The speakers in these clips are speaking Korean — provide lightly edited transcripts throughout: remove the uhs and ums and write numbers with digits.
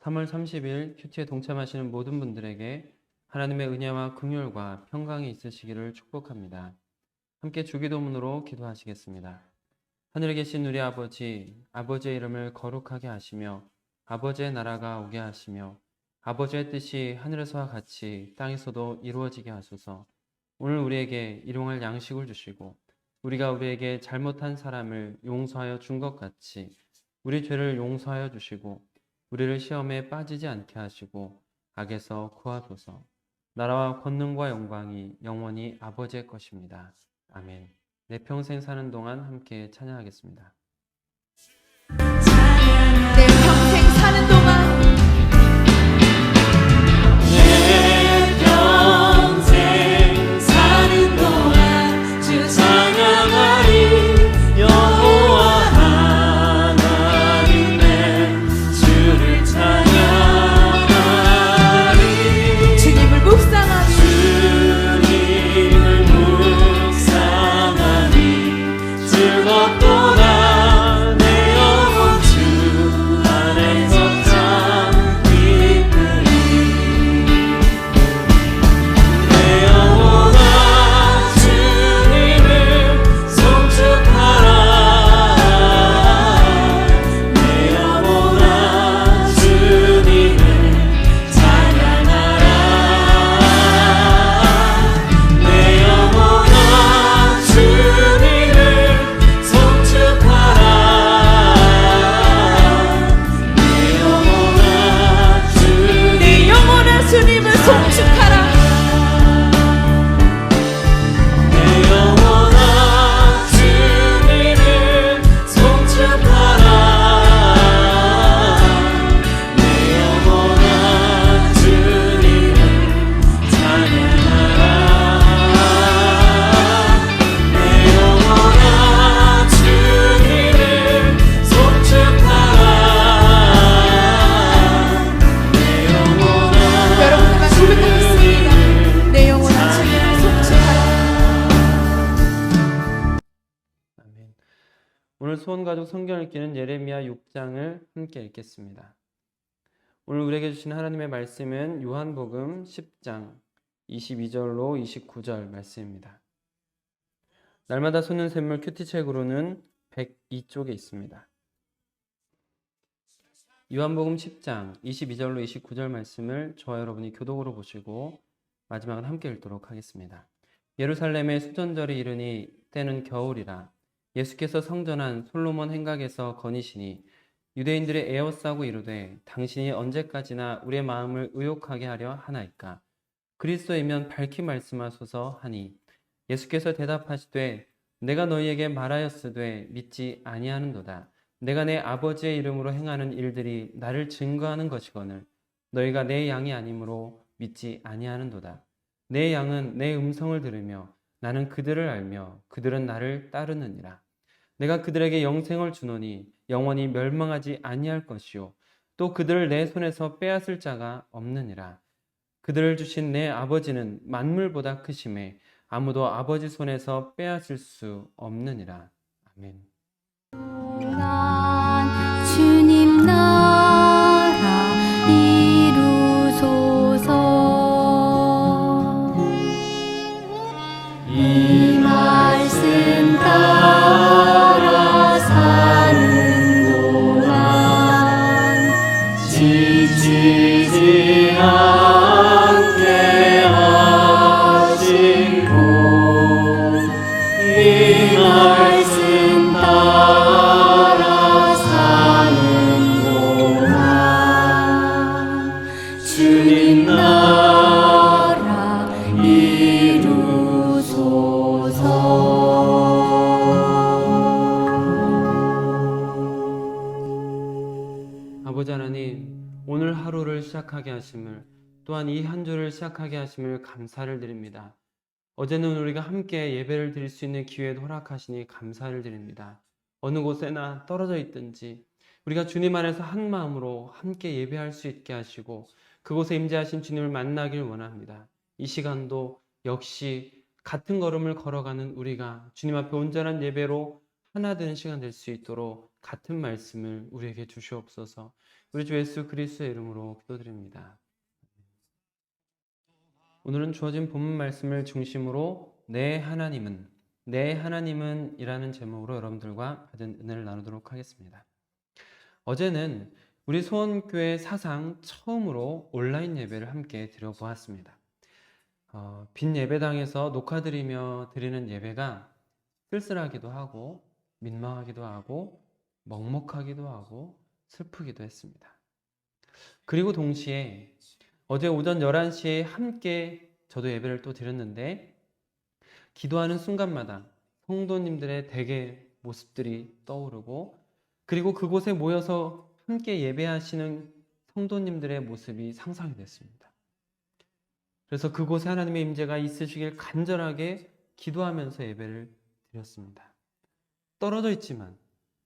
3월 30일 큐티에 동참하시는 모든 분들에게 하나님의 은혜와 긍휼과 평강이 있으시기를 축복합니다. 함께 주기도문으로 기도하시겠습니다. 하늘에 계신 우리 아버지, 아버지의 이름을 거룩하게 하시며 아버지의 나라가 오게 하시며 아버지의 뜻이 하늘에서와 같이 땅에서도 이루어지게 하소서. 오늘 우리에게 일용할 양식을 주시고 우리가 우리에게 잘못한 사람을 용서하여 준 것 같이 우리 죄를 용서하여 주시고 우리를 시험에 빠지지 않게 하시고 악에서 구하소서. 나라와 권능과 영광이 영원히 아버지의 것입니다. 아멘. 내 평생 사는 동안 함께 찬양하겠습니다. 내 평생 사는 동안 내 평생 사는 동안 주 찬양하리. 여호와 하나님 내 주를 찬양하리. 주님을 묵상하리. 주님을 묵상하리. 즐겁도다 내 영혼 주 안에서 참 기쁘리. 내 영혼아 주님을 송축하라. 내 영혼아 주님을 찬양하라. 내 영혼아 주님을 송축하라. 내 영혼아 내 영혼아 주님을 송축하라. 내 영혼아 주님을 송축하라. 내 영혼아 주님을 찬양하라. 내 영혼아 주님을 송축하라. 내 영혼아 여러분과 고백하겠습니다. 내 영혼아 주님을 송축하라. 아멘. 오늘 소원가족 성경 읽기는 예레미야 6장을 함께 읽겠습니다. 오늘 우리에게 주신 하나님의 말씀은 요한복음 10장 22절로 29절 말씀입니다. 날마다 솟는 샘물 큐티책으로는 102쪽에 있습니다. 요한복음 10장 22절로 29절 말씀을 저와 여러분이 교독으로 보시고 마지막은 함께 읽도록 하겠습니다. 예루살렘에 수전절이 이르니 때는 겨울이라. 예수께서 성전한 솔로몬 행각에서 거니시니 유대인들이 에워싸고 이르되 당신이 언제까지나 우리의 마음을 의욕하게 하려 하나이까. 그리스도이면 밝히 말씀하소서 하니 예수께서 대답하시되 내가 너희에게 말하였으되 믿지 아니하는도다. 내가 내 아버지의 이름으로 행하는 일들이 나를 증거하는 것이거늘 너희가 내 양이 아니므로 믿지 아니하는도다. 내 양은 내 음성을 들으며 나는 그들을 알며 그들은 나를 따르느니라. 내가 그들에게 영생을 주노니 영원히 멸망하지 아니할 것이요 또 그들을 내 손에서 빼앗을 자가 없느니라. 그들을 주신 내 아버지는 만물보다 크심에 아무도 아버지 손에서 빼앗을 수 없느니라. 아멘. 난 주님 나라 이루소서. 이 말씀 따라 사는 동안 지치지 않게 하시고 이 말씀 따라 사는 동안 주님 나라 이루소서. 아버지 하나님, 오늘 하루를 시작하게 하심을 또한 이 한 주를 시작하게 하심을 감사를 드립니다. 어제는 우리가 함께 예배를 드릴 수 있는 기회를 허락하시니 감사를 드립니다. 어느 곳에나 떨어져 있든지 우리가 주님 안에서 한 마음으로 함께 예배할 수 있게 하시고 그곳에 임재하신 주님을 만나길 원합니다. 이 시간도 역시 같은 걸음을 걸어가는 우리가 주님 앞에 온전한 예배로 하나 되는 시간 될 수 있도록 같은 말씀을 우리에게 주시옵소서. 우리 주 예수 그리스도의 이름으로 기도드립니다. 오늘은 주어진 본문 말씀을 중심으로 내 하나님은 이라는 제목으로 여러분들과 받은 은혜를 나누도록 하겠습니다. 어제는 우리 소원교회 사상 처음으로 온라인 예배를 함께 드려보았습니다. 빈 예배당에서 녹화드리며 드리는 예배가 쓸쓸하기도 하고 민망하기도 하고 먹먹하기도 하고 슬프기도 했습니다. 그리고 동시에 어제 오전 11시에 함께 저도 예배를 또 드렸는데 기도하는 순간마다 성도님들의 대개 모습들이 떠오르고 그리고 그곳에 모여서 함께 예배하시는 성도님들의 모습이 상상이 됐습니다. 그래서 그곳에 하나님의 임재가 있으시길 간절하게 기도하면서 예배를 드렸습니다. 떨어져 있지만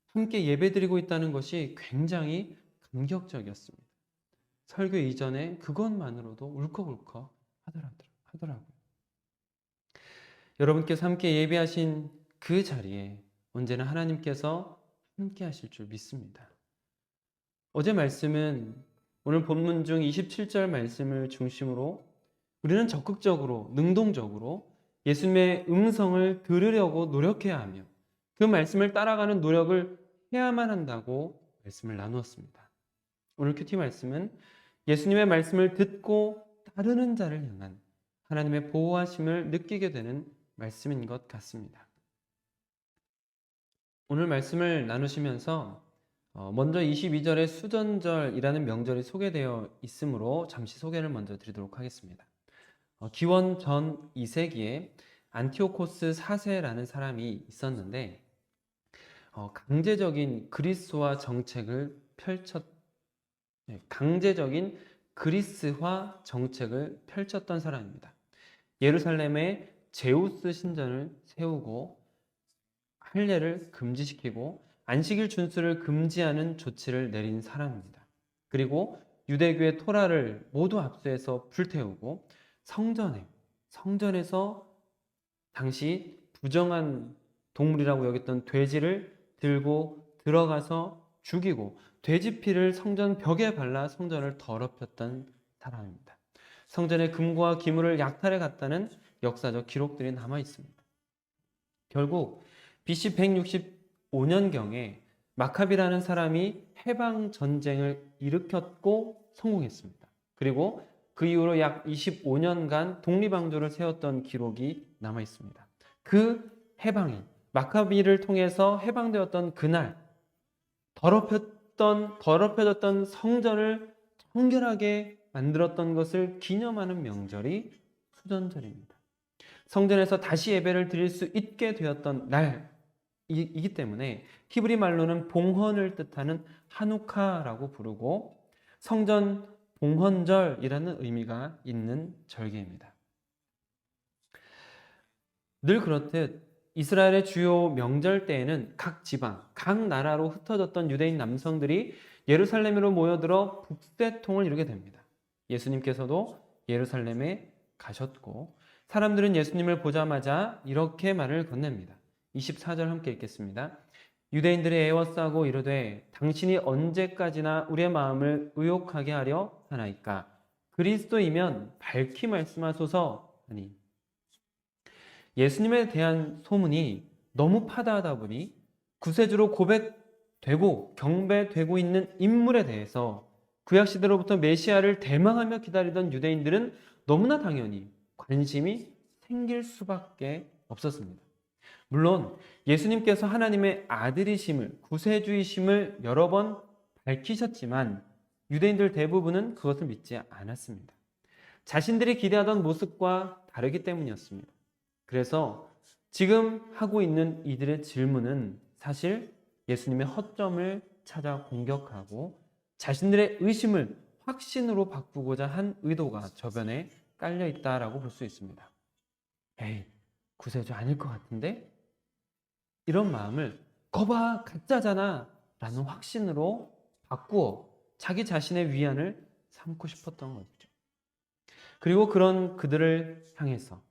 함께 예배드리고 있다는 것이 굉장히 감격적이었습니다. 설교 이전에 그것만으로도 울컥울컥 하더라고요. 여러분께서 함께 예배하신 그 자리에 언제나 하나님께서 함께 하실 줄 믿습니다. 어제 말씀은 오늘 본문 중 27절 말씀을 중심으로 우리는 적극적으로, 능동적으로 예수님의 음성을 들으려고 노력해야 하며 그 말씀을 따라가는 노력을 해야만 한다고 말씀을 나누었습니다. 오늘 큐티 말씀은 예수님의 말씀을 듣고 따르는 자를 향한 하나님의 보호하심을 느끼게 되는 말씀인 것 같습니다. 오늘 말씀을 나누시면서 먼저 22절에 수전절이라는 명절이 소개되어 있으므로 잠시 소개를 먼저 드리도록 하겠습니다. 기원 전 2세기에 안티오코스 4세라는 사람이 있었는데 강제적인 그리스화 정책을 펼쳤던 사람입니다. 예루살렘에 제우스 신전을 세우고 할례를 금지시키고 안식일 준수를 금지하는 조치를 내린 사람입니다. 그리고 유대교의 토라를 모두 압수해서 불태우고 성전에서 당시 부정한 동물이라고 여겼던 돼지를 들고 들어가서 죽이고 돼지 피를 성전 벽에 발라 성전을 더럽혔던 사람입니다. 성전의 금고와 기물을 약탈해 갔다는 역사적 기록들이 남아 있습니다. 결국 BC 165년경에 마카비라는 사람이 해방 전쟁을 일으켰고 성공했습니다. 그리고 그 이후로 약 25년간 독립왕조를 세웠던 기록이 남아 있습니다. 그 해방이 마카비를 통해서 해방되었던 그날 더럽혀졌던 성전을 청결하게 만들었던 것을 기념하는 명절이 수전절입니다. 성전에서 다시 예배를 드릴 수 있게 되었던 날이기 때문에 히브리 말로는 봉헌을 뜻하는 하누카라고 부르고 성전 봉헌절이라는 의미가 있는 절기입니다. 늘 그렇듯 이스라엘의 주요 명절 때에는 각 지방, 각 나라로 흩어졌던 유대인 남성들이 예루살렘으로 모여들어 북새통을 이루게 됩니다. 예수님께서도 예루살렘에 가셨고 사람들은 예수님을 보자마자 이렇게 말을 건넵니다. 24절 함께 읽겠습니다. 유대인들이 애워싸고 이르되 당신이 언제까지나 우리의 마음을 의욕하게 하려 하나이까? 그리스도이면 밝히 말씀하소서 하니 예수님에 대한 소문이 너무 파다하다 보니 구세주로 고백되고 경배되고 있는 인물에 대해서 구약시대로부터 메시아를 대망하며 기다리던 유대인들은 너무나 당연히 관심이 생길 수밖에 없었습니다. 물론 예수님께서 하나님의 아들이심을, 구세주이심을 여러 번 밝히셨지만 유대인들 대부분은 그것을 믿지 않았습니다. 자신들이 기대하던 모습과 다르기 때문이었습니다. 그래서 지금 하고 있는 이들의 질문은 사실 예수님의 허점을 찾아 공격하고 자신들의 의심을 확신으로 바꾸고자 한 의도가 저변에 깔려 있다라고 볼 수 있습니다. 에이, 구세주 아닐 것 같은데? 이런 마음을 거봐, 가짜잖아 라는 확신으로 바꾸어 자기 자신의 위안을 삼고 싶었던 거죠. 그리고 그런 그들을 향해서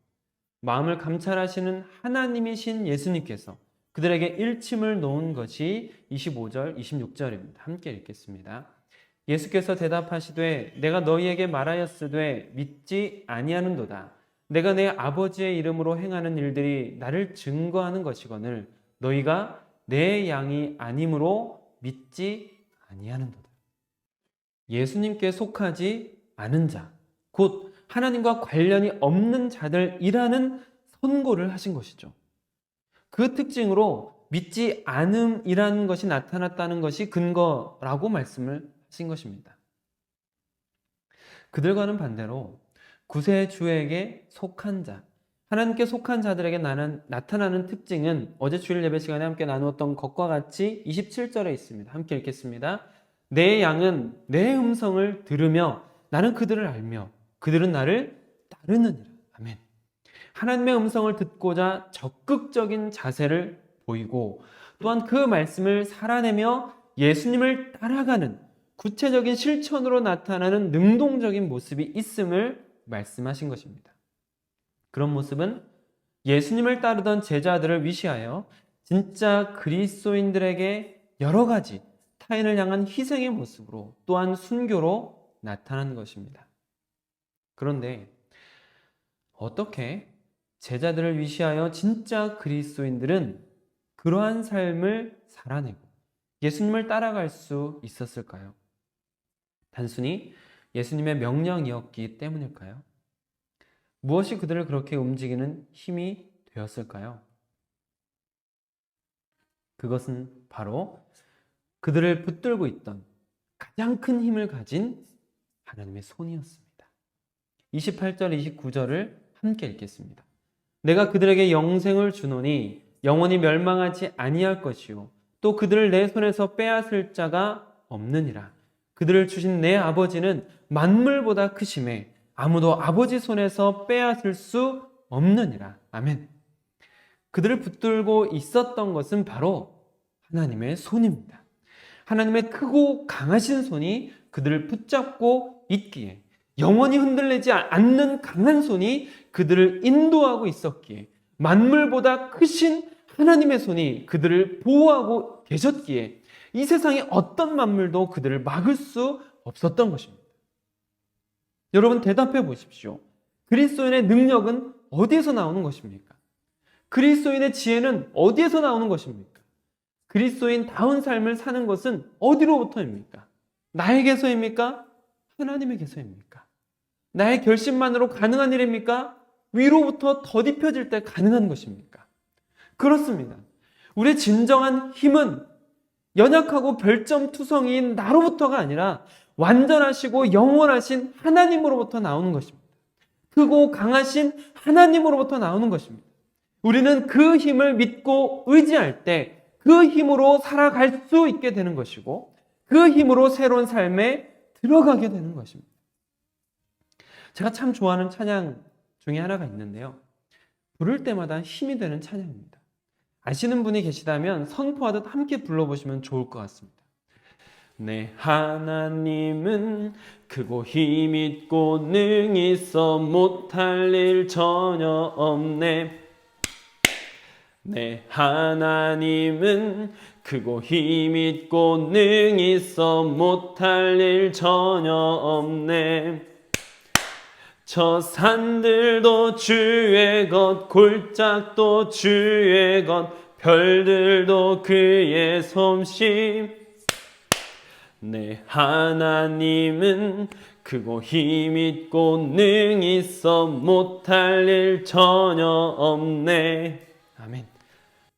마음을 감찰하시는 하나님이신 예수님께서 그들에게 일침을 놓은 것이 25절, 26절입니다. 함께 읽겠습니다. 예수께서 대답하시되 내가 너희에게 말하였으되 믿지 아니하는도다. 내가 내 아버지의 이름으로 행하는 일들이 나를 증거하는 것이거늘 너희가 내 양이 아니므로 믿지 아니하는도다. 예수님께 속하지 않은 자, 곧 하나님과 관련이 없는 자들이라는 선고를 하신 것이죠. 그 특징으로 믿지 않음이라는 것이 나타났다는 것이 근거라고 말씀을 하신 것입니다. 그들과는 반대로 구세주에게 속한 자, 하나님께 속한 자들에게 나타나는 특징은 어제 주일 예배 시간에 함께 나누었던 것과 같이 27절에 있습니다. 함께 읽겠습니다. 내 양은 내 음성을 들으며 나는 그들을 알며 그들은 나를 따르느니라. 아멘. 하나님의 음성을 듣고자 적극적인 자세를 보이고 또한 그 말씀을 살아내며 예수님을 따라가는 구체적인 실천으로 나타나는 능동적인 모습이 있음을 말씀하신 것입니다. 그런 모습은 예수님을 따르던 제자들을 위시하여 진짜 그리스도인들에게 여러 가지 타인을 향한 희생의 모습으로 또한 순교로 나타나는 것입니다. 그런데 어떻게 제자들을 위시하여 진짜 그리스도인들은 그러한 삶을 살아내고 예수님을 따라갈 수 있었을까요? 단순히 예수님의 명령이었기 때문일까요? 무엇이 그들을 그렇게 움직이는 힘이 되었을까요? 그것은 바로 그들을 붙들고 있던 가장 큰 힘을 가진 하나님의 손이었습니다. 28절, 29절을 함께 읽겠습니다. 내가 그들에게 영생을 주노니 영원히 멸망하지 아니할 것이요 또 그들을 내 손에서 빼앗을 자가 없느니라. 그들을 주신 내 아버지는 만물보다 크심에 아무도 아버지 손에서 빼앗을 수 없느니라. 아멘. 그들을 붙들고 있었던 것은 바로 하나님의 손입니다. 하나님의 크고 강하신 손이 그들을 붙잡고 있기에, 영원히 흔들리지 않는 강한 손이 그들을 인도하고 있었기에, 만물보다 크신 하나님의 손이 그들을 보호하고 계셨기에 이 세상의 어떤 만물도 그들을 막을 수 없었던 것입니다. 여러분 대답해 보십시오. 그리스도인의 능력은 어디에서 나오는 것입니까? 그리스도인의 지혜는 어디에서 나오는 것입니까? 그리스도인다운 삶을 사는 것은 어디로부터입니까? 나에게서입니까? 하나님에게서입니까? 나의 결심만으로 가능한 일입니까? 위로부터 더딥혀질 때 가능한 것입니까? 그렇습니다. 우리의 진정한 힘은 연약하고 별점투성이인 나로부터가 아니라 완전하시고 영원하신 하나님으로부터 나오는 것입니다. 크고 강하신 하나님으로부터 나오는 것입니다. 우리는 그 힘을 믿고 의지할 때 그 힘으로 살아갈 수 있게 되는 것이고 그 힘으로 새로운 삶에 들어가게 되는 것입니다. 제가 참 좋아하는 찬양 중에 하나가 있는데요. 부를 때마다 힘이 되는 찬양입니다. 아시는 분이 계시다면 선포하듯 함께 불러보시면 좋을 것 같습니다. 내 하나님은 크고 힘있고 능히 있어 못할 일 전혀 없네. 내 하나님은 크고 힘있고 능히 있어 못할 일 전혀 없네. 저 산들도 주의 것, 골짜기도 주의 것, 별들도 그의 솜씨. 내 하나님은 크고 힘있고 능히 있어 못할 일 전혀 없네. 아멘.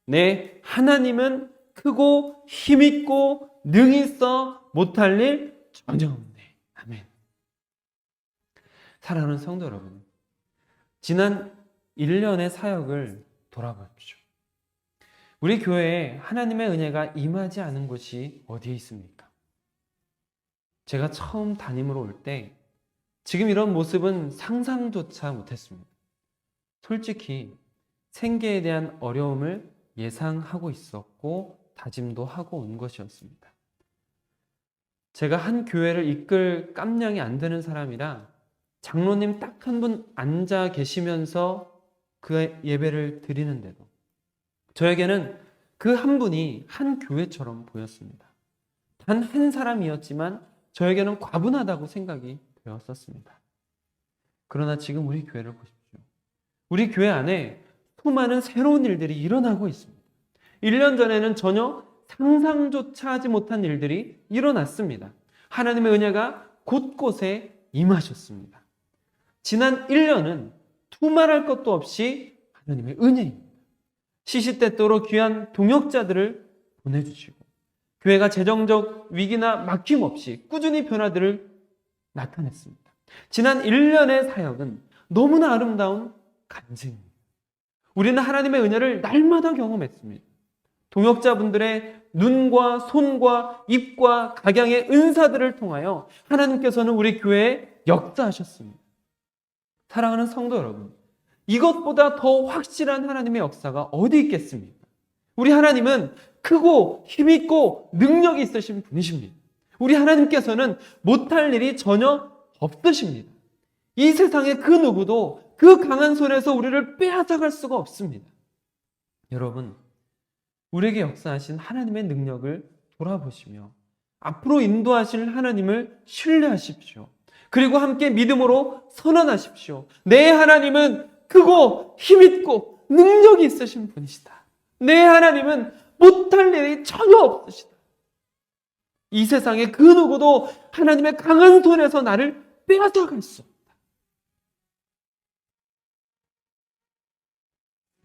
내 하나님은 크고 힘있고 능히 있어 못할 일 전혀 없네. 아멘. 사랑하는 성도 여러분, 지난 1년의 사역을 돌아보십시오. 우리 교회에 하나님의 은혜가 임하지 않은 곳이 어디에 있습니까? 제가 처음 담임으로 올 때 지금 이런 모습은 상상조차 못했습니다. 솔직히 생계에 대한 어려움을 예상하고 있었고 다짐도 하고 온 것이었습니다. 제가 한 교회를 이끌 깜냥이 안 되는 사람이라 장로님 딱 한 분 앉아 계시면서 그 예배를 드리는데도 저에게는 그 한 분이 한 교회처럼 보였습니다. 단 한 사람이었지만 저에게는 과분하다고 생각이 되었었습니다. 그러나 지금 우리 교회를 보십시오. 우리 교회 안에 수많은 새로운 일들이 일어나고 있습니다. 1년 전에는 전혀 상상조차 하지 못한 일들이 일어났습니다. 하나님의 은혜가 곳곳에 임하셨습니다. 지난 1년은 두말할 것도 없이 하나님의 은혜입니다. 시시때때로 귀한 동역자들을 보내주시고 교회가 재정적 위기나 막힘 없이 꾸준히 변화들을 나타냈습니다. 지난 1년의 사역은 너무나 아름다운 간증입니다. 우리는 하나님의 은혜를 날마다 경험했습니다. 동역자분들의 눈과 손과 입과 각양의 은사들을 통하여 하나님께서는 우리 교회에 역사하셨습니다. 사랑하는 성도 여러분, 이것보다 더 확실한 하나님의 역사가 어디 있겠습니까? 우리 하나님은 크고 힘있고 능력이 있으신 분이십니다. 우리 하나님께서는 못할 일이 전혀 없으십니다. 이 세상에 그 누구도 그 강한 손에서 우리를 빼앗아갈 수가 없습니다. 여러분, 우리에게 역사하신 하나님의 능력을 돌아보시며 앞으로 인도하실 하나님을 신뢰하십시오. 그리고 함께 믿음으로 선언하십시오. 내 하나님은 크고 힘있고 능력이 있으신 분이시다. 내 하나님은 못할 일이 전혀 없으시다. 이 세상에 그 누구도 하나님의 강한 손에서 나를 빼앗아갈 수 없다.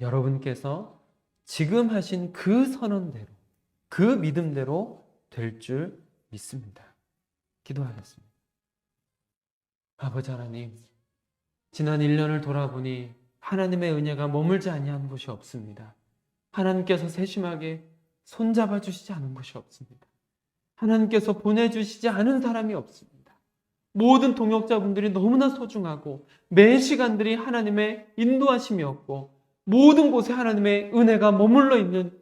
여러분께서 지금 하신 그 선언대로, 그 믿음대로 될 줄 믿습니다. 기도하겠습니다. 아버지 하나님, 지난 1년을 돌아보니 하나님의 은혜가 머물지 아니한 곳이 없습니다. 하나님께서 세심하게 손잡아 주시지 않은 것이 없습니다. 하나님께서 보내주시지 않은 사람이 없습니다. 모든 동역자분들이 너무나 소중하고 매 시간들이 하나님의 인도하심이었고 모든 곳에 하나님의 은혜가 머물러 있는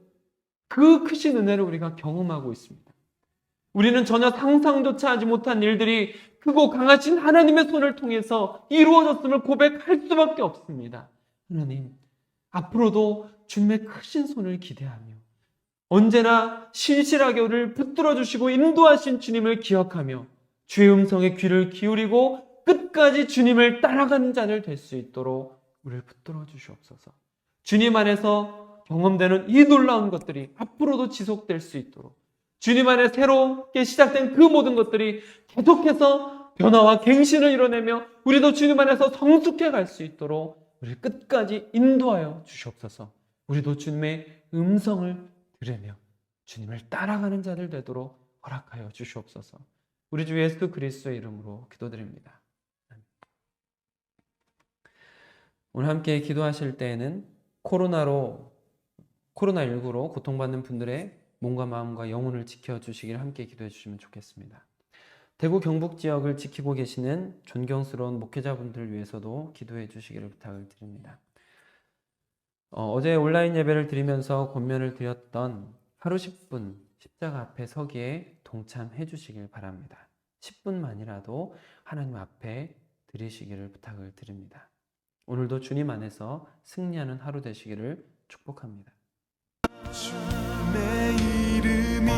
그 크신 은혜를 우리가 경험하고 있습니다. 우리는 전혀 상상조차 하지 못한 일들이 크고 강하신 하나님의 손을 통해서 이루어졌음을 고백할 수밖에 없습니다. 하나님, 앞으로도 주님의 크신 손을 기대하며 언제나 신실하게 우리를 붙들어 주시고 인도하신 주님을 기억하며 주의 음성에 귀를 기울이고 끝까지 주님을 따라가는 자들 될 수 있도록 우리를 붙들어 주시옵소서. 주님 안에서 경험되는 이 놀라운 것들이 앞으로도 지속될 수 있도록 주님 안에 새롭게 시작된 그 모든 것들이 계속해서 변화와 갱신을 이뤄내며 우리도 주님 안에서 성숙해 갈 수 있도록 우리를 끝까지 인도하여 주시옵소서. 우리도 주님의 음성을 들으며 주님을 따라가는 자들 되도록 허락하여 주시옵소서. 우리 주 예수 그리스도의 이름으로 기도드립니다. 오늘 함께 기도하실 때에는 코로나19로 고통받는 분들의 몸과 마음과 영혼을 지켜주시길 함께 기도해 주시면 좋겠습니다. 대구 경북 지역을 지키고 계시는 존경스러운 목회자분들을 위해서도 기도해 주시기를 부탁을 드립니다. 어제 온라인 예배를 드리면서 권면을 드렸던 하루 10분 십자가 앞에 서기에 동참해 주시길 바랍니다. 10분만이라도 하나님 앞에 드리시기를 부탁을 드립니다. 오늘도 주님 안에서 승리하는 하루 되시기를 축복합니다. 주님의 이름이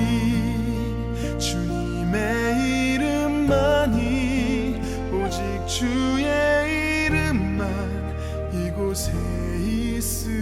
주님의 이름만이 오직 주의 이름만 이곳에 있으니